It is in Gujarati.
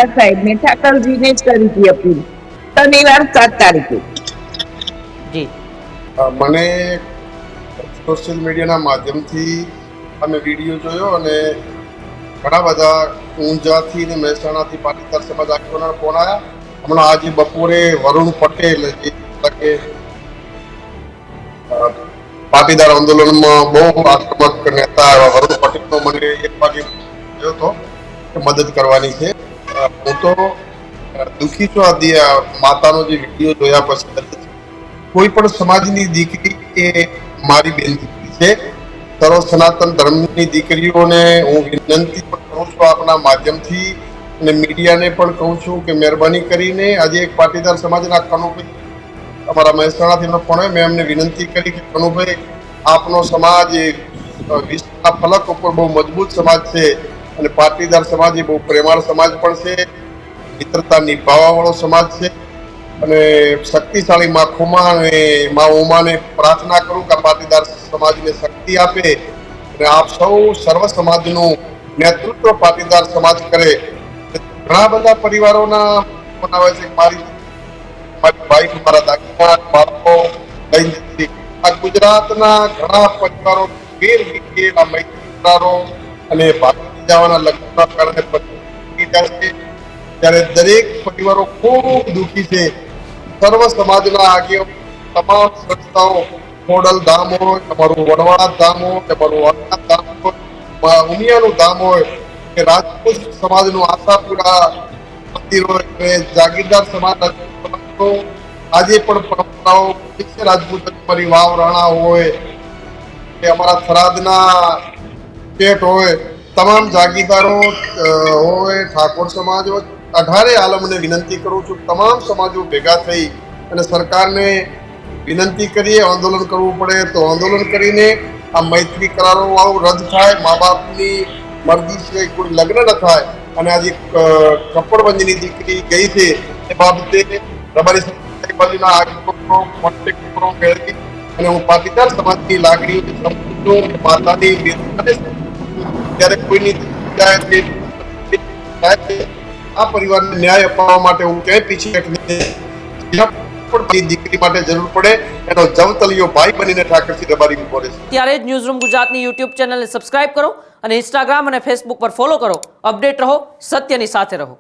શાહ સાહેબને ઠાકરજીને જ કરી હતી અપીલ શનિવાર 7 તારીખે. જી મને સોશિયલ મીડિયાના માધ્યમથી અમે વિડીયો જોયો અને ઘણા બધા ઊંઝાથી ને મહેસાણાથી પાટીદાર સમાજ આગેવાનોના ફોન આવ્યા. હમણાં આજે બપોરે વરુણ પટેલ જે પાટીદાર આંદોલનમાં બહુ આક્રમક નેતા વરુણ પટેલનો મને 1 વાગે થયો હતો કે મદદ કરવાની છે. હું તો દુઃખી છું આ માતાનો જે વિડીયો જોયા પછી. કોઈ પણ સમાજની દીકરી એ મારી બેન દીકરી છે. સર્વ સનાતન ધર્મની દીકરીઓને હું વિનંતી પણ કરું છું આપના માધ્યમથી અને મીડિયાને પણ કહું છું કે મહેરબાની કરીને આજે એક પાટીદાર સમાજના કનુભાઈ અમારા મહેસાણાથી એમનો ફોન આવ્યો. મેં એમને વિનંતી કરી કે કનુભાઈ આપનો સમાજ એ વિશ્વના ફલક ઉપર બહુ મજબૂત સમાજ છે અને પાટીદાર સમાજ એ બહુ પ્રેમાળ સમાજ પણ છે, મિત્રતા નિભાવવાવાળો સમાજ છે અને શક્તિશાળી માં ખુમા અને માં ઉમાને પ્રાર્થના કરું કે પાટીદાર સમાજને શક્તિ આપે અને આપ સૌ સર્વ સમાજનું નેતૃત્વ પાટીદાર સમાજ કરે. ઘણા બધા પરિવારોના બનાવે છે મારી ભાઈ મારા દાદા બાળકો લઈને આ ગુજરાતના ઘણા પરિવારો વેર વિખેર આ મૈત્રીકારો અને ભાગી જવાના લગ્નના કારણે ત્યારે દરેક પરિવારો ખૂબ દુઃખી છે. સર્વ સમાજના આગેવાનો તમામ સંસ્થાઓ ખોડલ ધામ હોય, તમારું વડવાળા ધામ હોય, તમારું વાળા ધામ હોય, ઉમિયાનું ધામ હોય કે રાજપૂત સમાજનું આશાપુરા મંદિર હોય કે જાગીરદાર સમાજ આજે પણ પરંપરાઓ રાજપૂત અમારી વાવ રાણા હોય કે અમારા થરાદના પેટ હોય, તમામ જાગીરદારો હોય, ઠાકોર સમાજ હોય, 18 આલમને વિનંતી કરું છું તમામ સમાજો ભેગા થઈ અને સરકારને વિનંતી કરીએ. આંદોલન કરવું પડે તો આંદોલન કરીને આ મૈત્રી કરારો વાળું રદ થાય, મા બાપની મરજી સિવાય કોઈ લગ્ન ન થાય અને આજે કપડવંજની દીકરી ગઈ છે એ બાબતે રબારી બાજુના આગેવાનો કોન્ટેક્ટ નંબરો મેળવી અને હું પાટીદાર સમાજની લાગણીઓને સમજું છું. માતાની ત્યારે કોઈની આ પરિવારને ન્યાય અપાવવા માટે હું ક્યાંય પીછી દીકરી માટે જરૂર પડે એનો જવતલિયો ભાઈ બનીને ઠાકરસિંહ રબારી ઉભો રહેશે. ત્યારે જ ન્યૂઝરૂમ ગુજરાતની યુટ્યુબ ચેનલને સબસ્ક્રાઇબ કરો અને ઇન્સ્ટાગ્રામ અને ફેસબુક પર ફોલો કરો. અપડેટ રહો, સત્યની સાથે રહો.